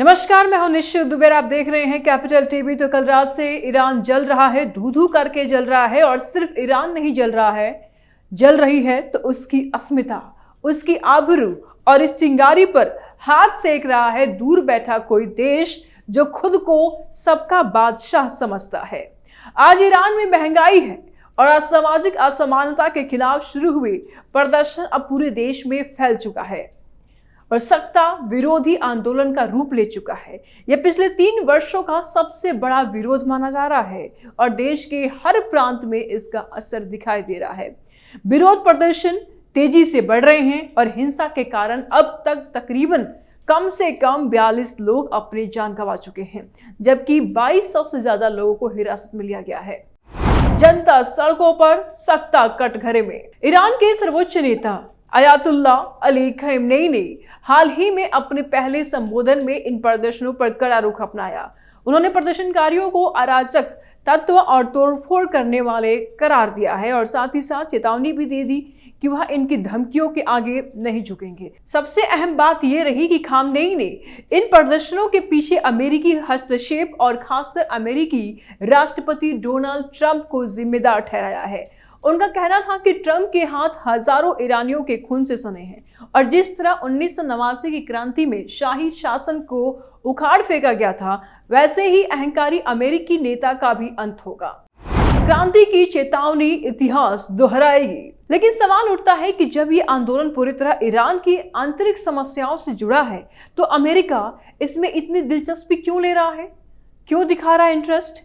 नमस्कार, मैं हूं निश्चित दुबे। आप देख रहे हैं कैपिटल टीवी। तो कल रात से ईरान जल रहा है, धू धू करके जल रहा है। और सिर्फ ईरान नहीं जल रहा है, जल रही है तो उसकी अस्मिता, उसकी आबरू और इस चिंगारी पर हाथ सेक रहा है दूर बैठा कोई देश जो खुद को सबका बादशाह समझता है। आज ईरान में महंगाई है और असामाजिक असमानता के खिलाफ शुरू हुए प्रदर्शन अब पूरे देश में फैल चुका है और सत्ता विरोधी आंदोलन का रूप ले चुका है। यह पिछले 3 वर्षों का सबसे बड़ा विरोध माना जा रहा है और देश के हर प्रांत में इसका असर दिखाई दे रहा है। विरोध प्रदर्शन तेजी से बढ़ रहे हैं और हिंसा के कारण अब तक तकरीबन कम से कम 42 लोग अपनी जान गंवा चुके हैं, जबकि 2200 से ज्यादा लोगों को हिरासत में लिया गया है। जनता सड़कों पर, सत्ता कटघरे में। ईरान के सर्वोच्च नेता अयातुल्लाह अली खमेनी ने हाल ही में अपने पहले संबोधन में इन प्रदर्शनों पर कड़ा रुख अपनाया। उन्होंने प्रदर्शनकारियों को अराजक तत्व और तोड़फोड़ करने वाले करार दिया है और साथ ही साथ चेतावनी भी दे दी कि वह इनकी धमकियों के आगे नहीं झुकेंगे। सबसे अहम बात यह रही कि खामनेई ने इन प्रदर्शनों के पीछे अमेरिकी हस्तक्षेप और खासकर अमेरिकी राष्ट्रपति डोनाल्ड ट्रंप को जिम्मेदार ठहराया है। उनका कहना था कि ट्रंप के हाथ हजारों ईरानियों के खून से सने हैं और जिस तरह 1989 की क्रांति में शाही शासन को उखाड़ फेंका गया था, वैसे ही अहंकारी अमेरिकी नेता का भी अंत होगा। क्रांति की चेतावनी इतिहास दोहराएगी। लेकिन सवाल उठता है कि जब ये आंदोलन पूरी तरह ईरान की आंतरिक समस्याओं से जुड़ा है, तो अमेरिका इसमें इतनी दिलचस्पी क्यों ले रहा है, क्यों दिखा रहा है इंटरेस्ट?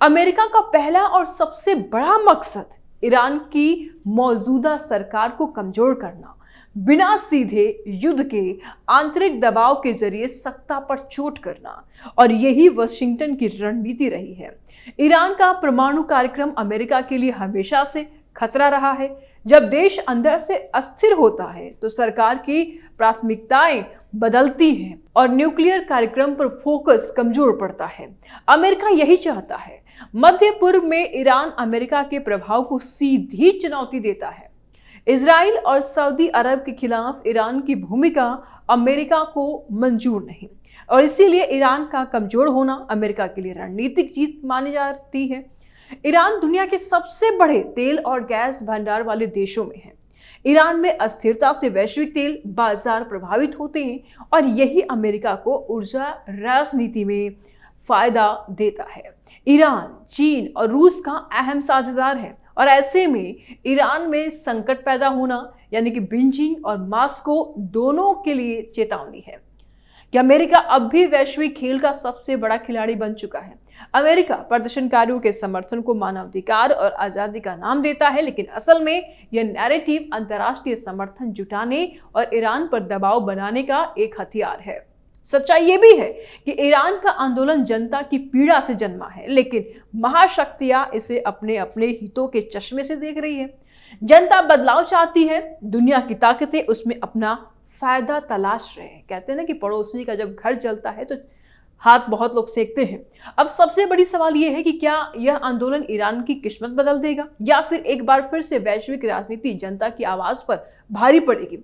अमेरिका का पहला और सबसे बड़ा मकसद ईरान की मौजूदा सरकार को कमजोर करना, बिना सीधे युद्ध के आंतरिक दबाव के जरिए सत्ता पर चोट करना, और यही वाशिंगटन की रणनीति रही है। ईरान का परमाणु कार्यक्रम अमेरिका के लिए हमेशा से खतरा रहा है। जब देश अंदर से अस्थिर होता है तो सरकार की प्राथमिकताएं बदलती हैं और न्यूक्लियर कार्यक्रम पर फोकस कमजोर पड़ता है। अमेरिका यही चाहता है। मध्य पूर्व में ईरान अमेरिका के प्रभाव को सीधी चुनौती देता है। इजराइल और सऊदी अरब के खिलाफ ईरान की भूमिका अमेरिका को मंजूर नहीं और इसीलिए ईरान का कमजोर होना अमेरिका के लिए रणनीतिक जीत मानी जाती है। ईरान दुनिया के सबसे बड़े तेल और गैस भंडार वाले देशों में है। ईरान में अस्थिरता से वैश्विक तेल बाजार प्रभावित होते हैं और यही अमेरिका को ऊर्जा राजनीति में फायदा देता है। ईरान चीन और रूस का अहम साझेदार है और ऐसे में ईरान में संकट पैदा होना यानी कि बीजिंग और मॉस्को दोनों के लिए चेतावनी है कि अमेरिका अब भी वैश्विक खेल का सबसे बड़ा खिलाड़ी बन चुका है। अमेरिका प्रदर्शनकारियों के समर्थन को मानवाधिकार और आजादी का नाम देता है, लेकिन असल में यह नैरेटिव अंतर्राष्ट्रीय समर्थन जुटाने और ईरान पर दबाव बनाने का एक हथियार है। सच्चाई यह भी है कि ईरान का आंदोलन जनता की पीड़ा से जन्मा है, लेकिन महाशक्तियां इसे अपने अपने हितों के चश्मे से देख रही है। जनता बदलाव चाहती है, दुनिया की ताकतें उसमें अपना फायदा तलाश रहे हैं। कहते हैं ना कि पड़ोसी का जब घर जलता है तो हाथ बहुत लोग सेकते हैं। अब सबसे बड़ी सवाल यह है कि क्या यह आंदोलन ईरान की किस्मत बदल देगा या फिर एक बार फिर से वैश्विक राजनीति जनता की आवाज पर भारी पड़ेगी।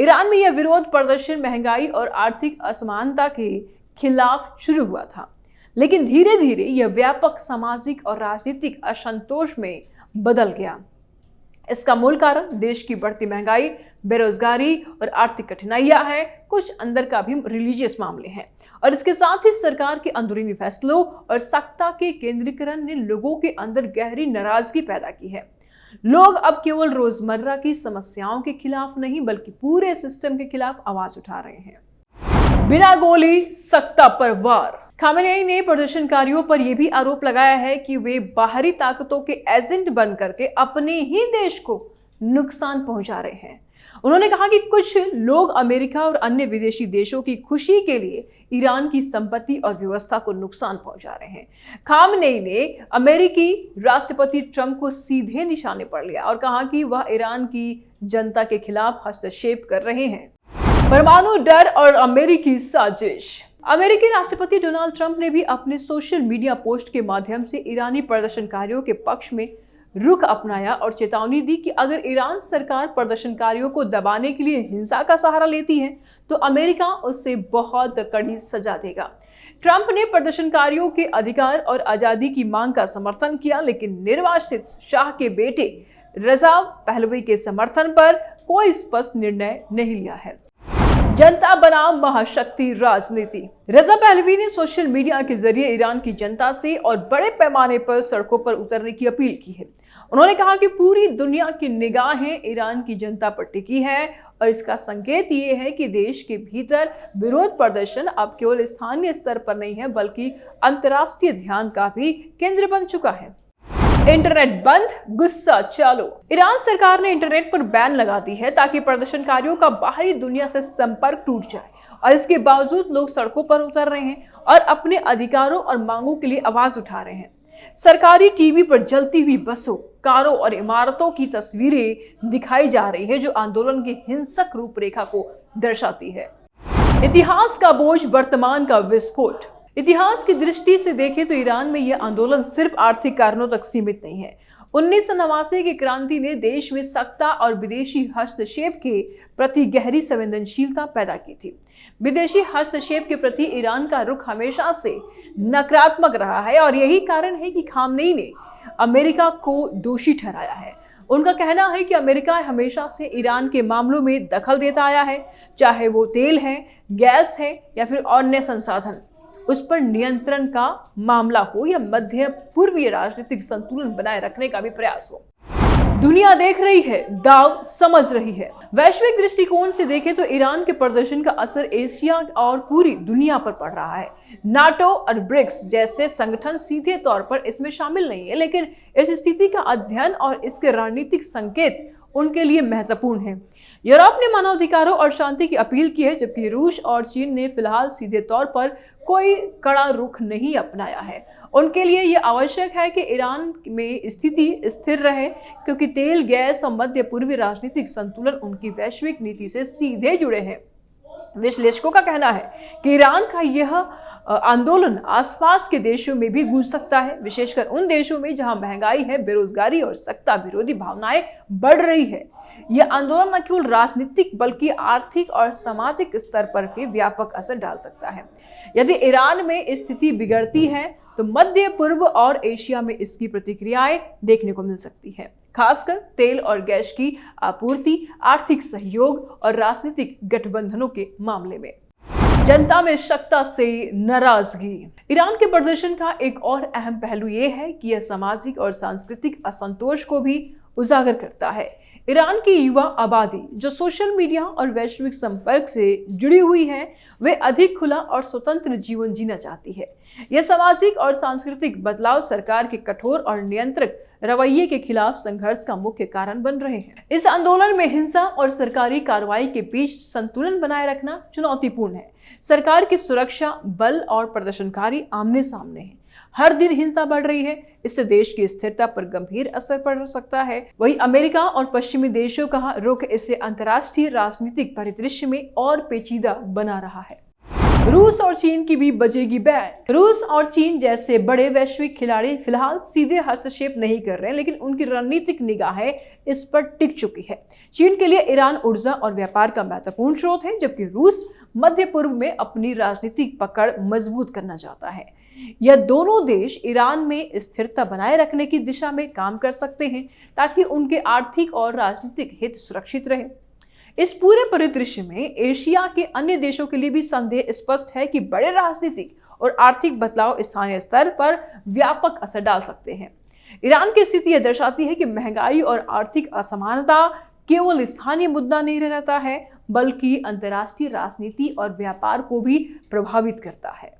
ईरान में यह विरोध प्रदर्शन महंगाई और आर्थिक असमानता के खिलाफ शुरू हुआ था, लेकिन धीरे धीरे यह व्यापक सामाजिक और राजनीतिक असंतोष में बदल गया। इसका मूल कारण देश की बढ़ती महंगाई, बेरोजगारी और आर्थिक कठिनाइयां हैं। कुछ अंदर का भी रिलीजियस मामले हैं और इसके साथ ही सरकार के अंदरूनी फैसलों और सत्ता के केंद्रीकरण ने लोगों के अंदर गहरी नाराजगी पैदा की है। लोग अब केवल रोजमर्रा की समस्याओं के खिलाफ नहीं बल्कि पूरे सिस्टम के खिलाफ आवाज उठा रहे हैं। बिना गोली सत्ता पर वार। खामेनेई ने प्रदर्शनकारियों पर यह भी आरोप लगाया है कि वे बाहरी ताकतों के एजेंट बन करके अपने ही देश को नुकसान पहुंचा रहे हैं। उन्होंने कहा कि कुछ लोग अमेरिका और अन्य विदेशी देशों की खुशी के लिए ईरान की संपत्ति और व्यवस्था को नुकसान पहुंचा रहे हैं। खामेनेई ने अमेरिकी राष्ट्रपति ट्रंप को सीधे निशाने पर लिया और कहा कि वह ईरान की जनता के खिलाफ हस्तक्षेप कर रहे हैं। परमाणु डर और अमेरिकी साजिश। अमेरिकी राष्ट्रपति डोनाल्ड ट्रंप ने भी अपने सोशल मीडिया पोस्ट के माध्यम से ईरानी प्रदर्शनकारियों के पक्ष में रुख अपनाया और चेतावनी दी कि अगर ईरान सरकार प्रदर्शनकारियों को दबाने के लिए हिंसा का सहारा लेती है तो अमेरिका उससे बहुत कड़ी सजा देगा। ट्रंप ने प्रदर्शनकारियों के अधिकार और आजादी की मांग का समर्थन किया, लेकिन निर्वासित शाह के बेटे रजा पहलवी के समर्थन पर कोई स्पष्ट निर्णय नहीं लिया है। जनता बनाम महाशक्ति राजनीति। रजा पहलवी ने सोशल मीडिया के जरिए ईरान की जनता से और बड़े पैमाने पर सड़कों पर उतरने की अपील की है। उन्होंने कहा कि पूरी दुनिया की निगाहें ईरान की जनता पर टिकी है और इसका संकेत ये है कि देश के भीतर विरोध प्रदर्शन अब केवल स्थानीय स्तर पर नहीं है बल्कि अंतर्राष्ट्रीय ध्यान का भी केंद्र बन चुका है। इंटरनेट बंद, गुस्सा चालू। ईरान सरकार ने इंटरनेट पर बैन लगा दी है ताकि प्रदर्शनकारियों का बाहरी दुनिया से संपर्क टूट जाए और इसके बावजूद लोग सड़कों पर उतर रहे हैं और अपने अधिकारों और मांगों के लिए आवाज उठा रहे हैं। सरकारी टीवी पर जलती हुई बसों, कारों और इमारतों की तस्वीरें दिखाई जा रही है जो आंदोलन की हिंसक रूपरेखा को दर्शाती है। इतिहास का बोझ, वर्तमान का विस्फोट। इतिहास की दृष्टि से देखें तो ईरान में यह आंदोलन सिर्फ आर्थिक कारणों तक सीमित नहीं है। 1989 की क्रांति ने देश में सत्ता और विदेशी हस्तक्षेप के प्रति गहरी संवेदनशीलता पैदा की थी। विदेशी हस्तक्षेप के प्रति ईरान का रुख हमेशा से नकारात्मक रहा है और यही कारण है कि खामनेई ने अमेरिका को दोषी ठहराया है। उनका कहना है कि अमेरिका हमेशा से ईरान के मामलों में दखल देता आया है, चाहे वो तेल है, गैस है या फिर अन्य संसाधन। उस पर नियंत्रण का मामला हो या मध्य पूर्वीय राजनीतिक संतुलन बनाए रखने का भी प्रयास हो। दुनिया देख रही है, दाव समझ रही है। वैश्विक दृष्टिकोण से देखें तो ईरान के प्रदर्शन का असर एशिया और पूरी दुनिया पर पड़ रहा है। नाटो और ब्रिक्स जैसे संगठन सीधे तौर पर इसमें शामिल नहीं है, लेकिन इस स्थिति का अध्ययन और इसके रणनीतिक संकेत उनके लिए महत्वपूर्ण है। यूरोप ने मानवाधिकारों और शांति की अपील की है, जबकि रूस और चीन ने फिलहाल सीधे तौर पर कोई कड़ा रुख नहीं अपनाया है। उनके लिए यह आवश्यक है कि ईरान में स्थिति स्थिर रहे, क्योंकि तेल, गैस और मध्य पूर्वी राजनीतिक संतुलन उनकी वैश्विक नीति से सीधे जुड़े हैं। विश्लेषकों का कहना है कि ईरान का यह आंदोलन आसपास के देशों में भी गूंज सकता है, विशेषकर उन देशों में जहां महंगाई है, बेरोजगारी और सत्ता विरोधी भावनाएं बढ़ रही है। यह आंदोलन न केवल राजनीतिक बल्कि आर्थिक और सामाजिक स्तर पर भी व्यापक असर डाल सकता है। यदि ईरान में स्थिति बिगड़ती है तो मध्य पूर्व और एशिया में इसकी प्रतिक्रियाएं देखने को मिल सकती है, खासकर तेल और गैस की आपूर्ति, आर्थिक सहयोग और राजनीतिक गठबंधनों के मामले में। जनता में सत्ता से नाराजगी। ईरान के प्रदर्शन का एक और अहम पहलू यह है कि यह सामाजिक और सांस्कृतिक असंतोष को भी उजागर करता है। ईरान की युवा आबादी जो सोशल मीडिया और वैश्विक संपर्क से जुड़ी हुई है, वे अधिक खुला और स्वतंत्र जीवन जीना चाहती है। यह सामाजिक और सांस्कृतिक बदलाव सरकार के कठोर और नियंत्रक रवैये के खिलाफ संघर्ष का मुख्य कारण बन रहे हैं। इस आंदोलन में हिंसा और सरकारी कार्रवाई के बीच संतुलन बनाए रखना चुनौतीपूर्ण है। सरकार की सुरक्षा बल और प्रदर्शनकारी आमने सामने हैं। हर दिन हिंसा बढ़ रही है, इससे देश की स्थिरता पर गंभीर असर पड़ सकता है। वहीं अमेरिका और पश्चिमी देशों का रुख इसे अंतर्राष्ट्रीय राजनीतिक परिदृश्य में और पेचीदा बना रहा है। रूस और चीन की भी बजेगी बैंड। रूस और चीन जैसे बड़े वैश्विक खिलाड़ी फिलहाल सीधे हस्तक्षेप नहीं कर रहे हैं, लेकिन उनकी रणनीतिक निगाहें इस पर टिक चुकी है। चीन के लिए ईरान ऊर्जा और व्यापार का महत्वपूर्ण स्रोत है, जबकि रूस मध्य पूर्व में अपनी राजनीतिक पकड़ मजबूत करना चाहता है। यह दोनों देश ईरान में स्थिरता बनाए रखने की दिशा में काम कर सकते हैं ताकि उनके आर्थिक और राजनीतिक हित सुरक्षित रहे। इस पूरे परिदृश्य में एशिया के अन्य देशों के लिए भी संदेह स्पष्ट है कि बड़े राजनीतिक और आर्थिक बदलाव स्थानीय स्तर पर व्यापक असर डाल सकते हैं। ईरान की स्थिति यह दर्शाती है कि महंगाई और आर्थिक असमानता केवल स्थानीय मुद्दा नहीं रहता है, बल्कि अंतर्राष्ट्रीय राजनीति और व्यापार को भी प्रभावित करता है।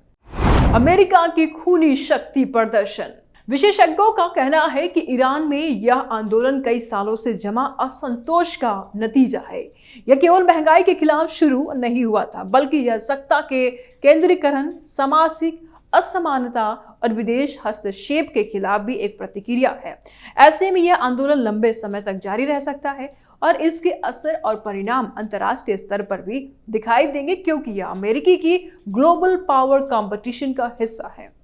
अमेरिका की खूनी शक्ति प्रदर्शन। विशेषज्ञों का कहना है कि ईरान में यह आंदोलन कई सालों से जमा असंतोष का नतीजा है। यह केवल महंगाई के खिलाफ शुरू नहीं हुआ था, बल्कि यह सत्ता के केंद्रीकरण, सामाजिक असमानता और विदेश हस्तक्षेप के खिलाफ भी एक प्रतिक्रिया है। ऐसे में यह आंदोलन लंबे समय तक जारी रह सकता है और इसके असर और परिणाम अंतर्राष्ट्रीय स्तर पर भी दिखाई देंगे, क्योंकि यह अमेरिकी की ग्लोबल पावर कंपटीशन का हिस्सा है।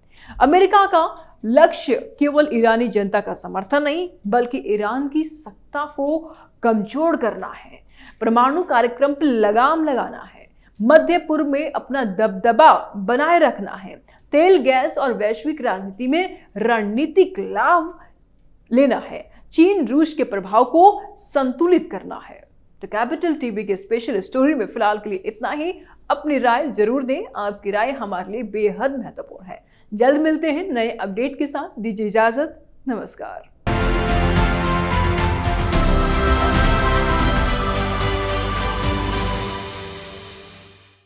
अमेरिका का लक्ष्य केवल ईरानी जनता का समर्थन नहीं बल्कि ईरान की सत्ता को कमजोर करना है, परमाणु कार्यक्रम पर लगाम लगाना है, मध्य पूर्व में अपना दबदबा बनाए रखना है, तेल गैस और वैश्विक राजनीति में रणनीतिक लाभ लेना है, चीन रूस के प्रभाव को संतुलित करना है। तो कैपिटल टीवी के स्पेशल स्टोरी में फिलहाल के लिए इतना ही। अपनी राय जरूर दें, आपकी राय हमारे लिए बेहद महत्वपूर्ण है। जल्द मिलते हैं नए अपडेट के साथ, दीजिए इजाजत, नमस्कार।